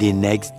The next